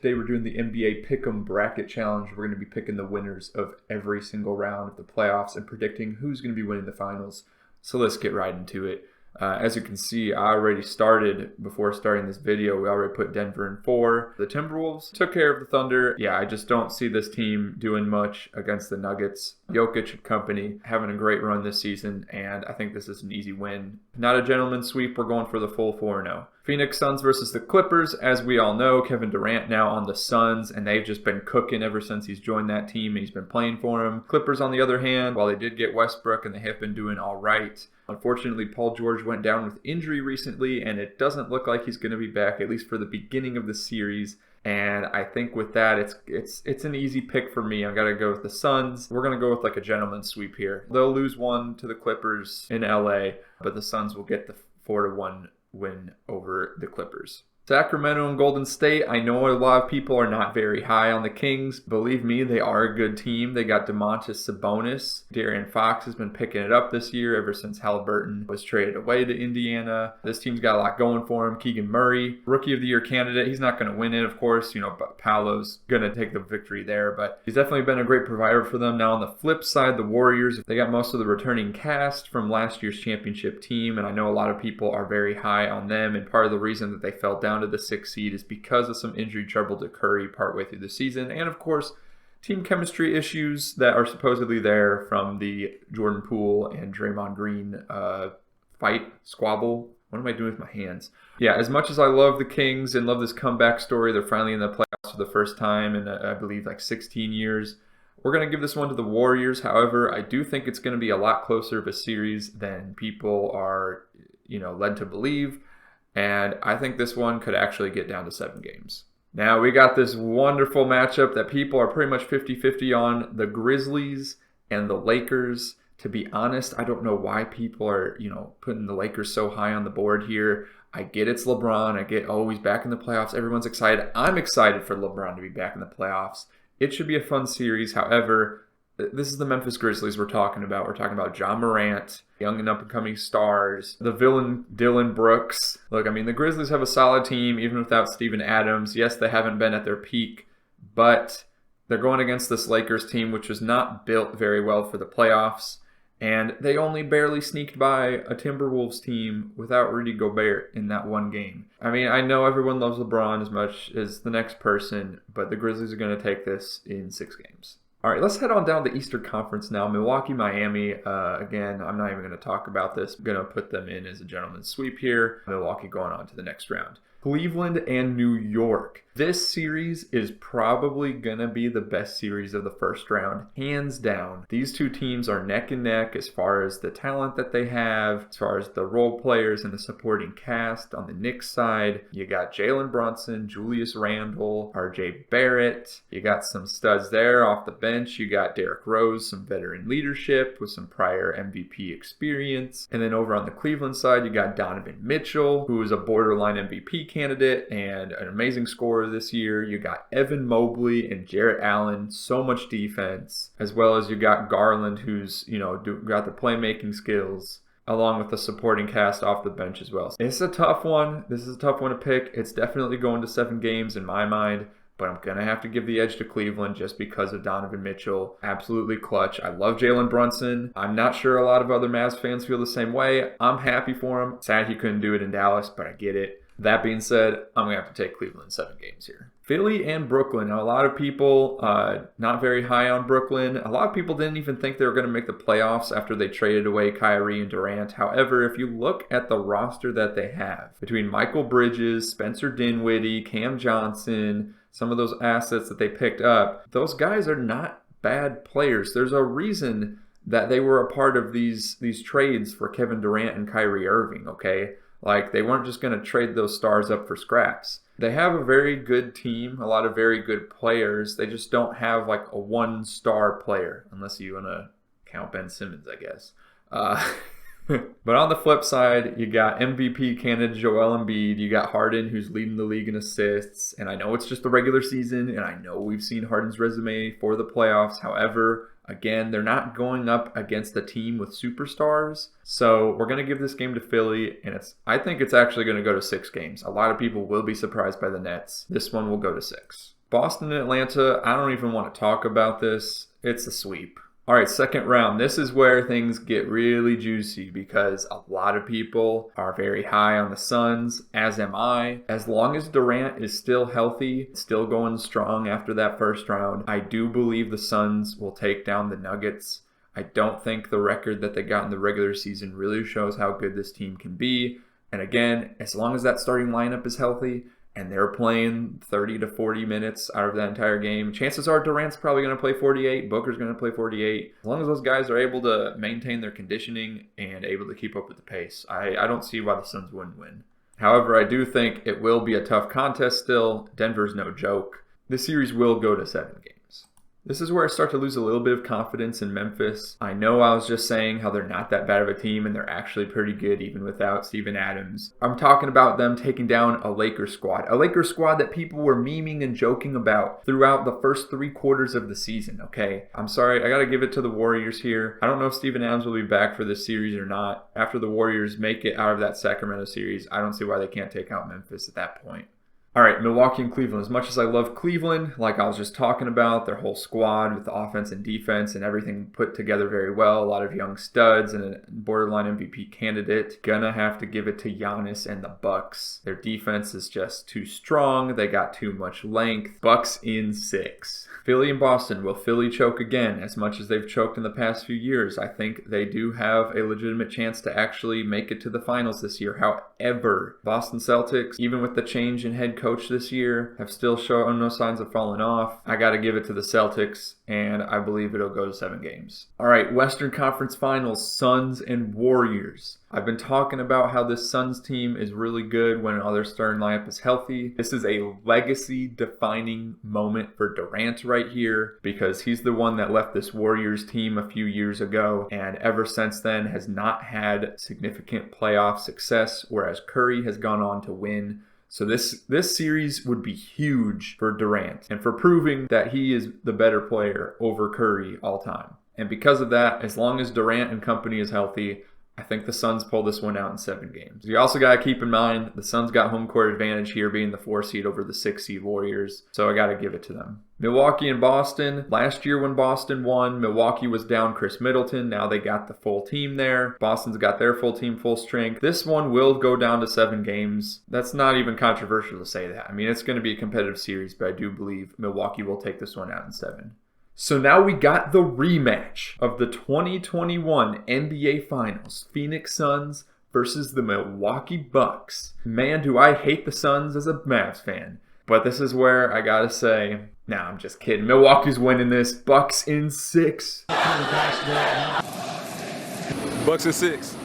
Today we're doing the NBA Pick'em Bracket Challenge. We're going to be picking the winners of every single round of the playoffs and predicting who's going to be winning the finals. So let's get right into it. As you can see, I already started, before starting this video, we already put Denver in 4. The Timberwolves took care of the Thunder. Yeah, I just don't see this team doing much against the Nuggets. Jokic and company having a great run this season, and I think this is an easy win. Not a gentleman's sweep, we're going for the full 4-0. Phoenix Suns versus the Clippers. As we all know, Kevin Durant now on the Suns, and they've just been cooking ever since he's joined that team, and he's been playing for them. Clippers, on the other hand, while they did get Westbrook, and they have been doing all right, unfortunately, Paul George went down with injury recently, and it doesn't look like he's going to be back, at least for the beginning of the series. And I think with that, it's an easy pick for me. I've got to go with the Suns. We're going to go with like a gentleman's sweep here. They'll lose one to the Clippers in LA, but the Suns will get the 4-1 win over the Clippers. Sacramento and Golden State. I know a lot of people are not very high on the Kings. Believe me, they are a good team. They got Domantas Sabonis. De'Aaron Fox has been picking it up this year ever since Halliburton was traded away to Indiana. This team's got a lot going for him. Keegan Murray, Rookie of the Year candidate. He's not going to win it, of course, but Paolo's going to take the victory there. But he's definitely been a great provider for them. Now on the flip side, the Warriors, they got most of the returning cast from last year's championship team, and I know a lot of people are very high on them, and part of the reason that they fell down to the 6th seed is because of some injury trouble to Curry partway through the season, and of course team chemistry issues that are supposedly there from the Jordan Poole and Draymond Green squabble. What am I doing with my hands? Yeah, as much as I love the Kings and love this comeback story, they're finally in the playoffs for the first time in I believe like 16 years. We're going to give this one to the Warriors. However, I do think it's going to be a lot closer of a series than people are led to believe. And I think this one could actually get down to 7 games. Now we got this wonderful matchup that people are pretty much 50-50 on, the Grizzlies and the Lakers. To be honest, I don't know why people are, putting the Lakers so high on the board here. I get it's LeBron. I get, he's back in the playoffs. Everyone's excited. I'm excited for LeBron to be back in the playoffs. It should be a fun series. However, this is the Memphis Grizzlies we're talking about. We're talking about Ja Morant, young and up-and-coming stars, the villain Dillon Brooks. Look, the Grizzlies have a solid team, even without Steven Adams. Yes, they haven't been at their peak, but they're going against this Lakers team, which was not built very well for the playoffs, and they only barely sneaked by a Timberwolves team without Rudy Gobert in that one game. I know everyone loves LeBron as much as the next person, but the Grizzlies are going to take this in 6 games. All right, let's head on down the Eastern Conference now. Milwaukee, Miami. Again, I'm not even going to talk about this. I'm going to put them in as a gentleman's sweep here. Milwaukee going on to the next round. Cleveland and New York. This series is probably going to be the best series of the first round, hands down. These two teams are neck and neck as far as the talent that they have, as far as the role players and the supporting cast. On the Knicks side, you got Jalen Brunson, Julius Randle, RJ Barrett. You got some studs there off the bench. You got Derrick Rose, some veteran leadership with some prior MVP experience. And then over on the Cleveland side, you got Donovan Mitchell, who is a borderline MVP candidate and an amazing scorer this year. You got Evan Mobley and Jarrett Allen, so much defense, as well as you got Garland, who's got the playmaking skills, along with the supporting cast off the bench as well. It's a tough one. This is a tough one to pick. It's definitely going to 7 games in my mind, but I'm going to have to give the edge to Cleveland just because of Donovan Mitchell. Absolutely clutch. I love Jalen Brunson. I'm not sure a lot of other Mavs fans feel the same way. I'm happy for him. Sad he couldn't do it in Dallas, but I get it. That being said, I'm going to have to take Cleveland in 7 games here. Philly and Brooklyn. Now, a lot of people not very high on Brooklyn. A lot of people didn't even think they were going to make the playoffs after they traded away Kyrie and Durant. However, if you look at the roster that they have, between Michael Bridges, Spencer Dinwiddie, Cam Johnson, some of those assets that they picked up, those guys are not bad players. There's a reason that they were a part of these trades for Kevin Durant and Kyrie Irving, okay? Like, they weren't just going to trade those stars up for scraps. They have a very good team, a lot of very good players. They just don't have like a 1-star player, unless you want to count Ben Simmons, I guess. But on the flip side, you got MVP candidate Joel Embiid. You got Harden, who's leading the league in assists. And I know it's just the regular season, and I know we've seen Harden's resume for the playoffs. However, again, they're not going up against a team with superstars. So we're going to give this game to Philly, and I think it's actually going to go to 6 games. A lot of people will be surprised by the Nets. This one will go to 6. Boston and Atlanta, I don't even want to talk about this. It's a sweep. All right, second round. This is where things get really juicy because a lot of people are very high on the Suns, as am I. As long as Durant is still healthy, still going strong after that first round, I do believe the Suns will take down the Nuggets. I don't think the record that they got in the regular season really shows how good this team can be. And again, as long as that starting lineup is healthy, and they're playing 30 to 40 minutes out of that entire game, chances are Durant's probably going to play 48, Booker's going to play 48. As long as those guys are able to maintain their conditioning and able to keep up with the pace, I don't see why the Suns wouldn't win. However, I do think it will be a tough contest still. Denver's no joke. This series will go to 7 games. This is where I start to lose a little bit of confidence in Memphis. I know I was just saying how they're not that bad of a team and they're actually pretty good even without Steven Adams. I'm talking about them taking down a Lakers squad. A Lakers squad that people were memeing and joking about throughout the first 3 quarters of the season, okay? I'm sorry, I gotta give it to the Warriors here. I don't know if Steven Adams will be back for this series or not. After the Warriors make it out of that Sacramento series, I don't see why they can't take out Memphis at that point. All right, Milwaukee and Cleveland. As much as I love Cleveland, like I was just talking about, their whole squad with the offense and defense and everything put together very well, a lot of young studs and a borderline MVP candidate, gonna have to give it to Giannis and the Bucks. Their defense is just too strong. They got too much length. Bucks in 6. Philly and Boston. Will Philly choke again? As much as they've choked in the past few years, I think they do have a legitimate chance to actually make it to the finals this year. However, Boston Celtics, even with the change in head coach this year, have still shown no signs of falling off. I got to give it to the Celtics, and I believe it'll go to 7 games. All right, Western Conference Finals, Suns and Warriors. I've been talking about how this Suns team is really good when their starting lineup is healthy. This is a legacy-defining moment for Durant right here because he's the one that left this Warriors team a few years ago and ever since then has not had significant playoff success, whereas Curry has gone on to win. So this series would be huge for Durant and for proving that he is the better player over Curry all time. And because of that, as long as Durant and company is healthy, I think the Suns pull this one out in 7 games. You also got to keep in mind the Suns got home court advantage here being the 4 seed over the 6 seed Warriors, so I got to give it to them. Milwaukee and Boston. Last year when Boston won, Milwaukee was down Chris Middleton. Now they got the full team there. Boston's got their full team, full strength. This one will go down to 7 games. That's not even controversial to say that. I mean, it's going to be a competitive series, but I do believe Milwaukee will take this one out in 7. So now we got the rematch of the 2021 NBA Finals. Phoenix Suns versus the Milwaukee Bucks. Man, do I hate the Suns as a Mavs fan. But this is where I gotta say, nah, I'm just kidding. Milwaukee's winning this. Bucks in 6. Bucks in 6.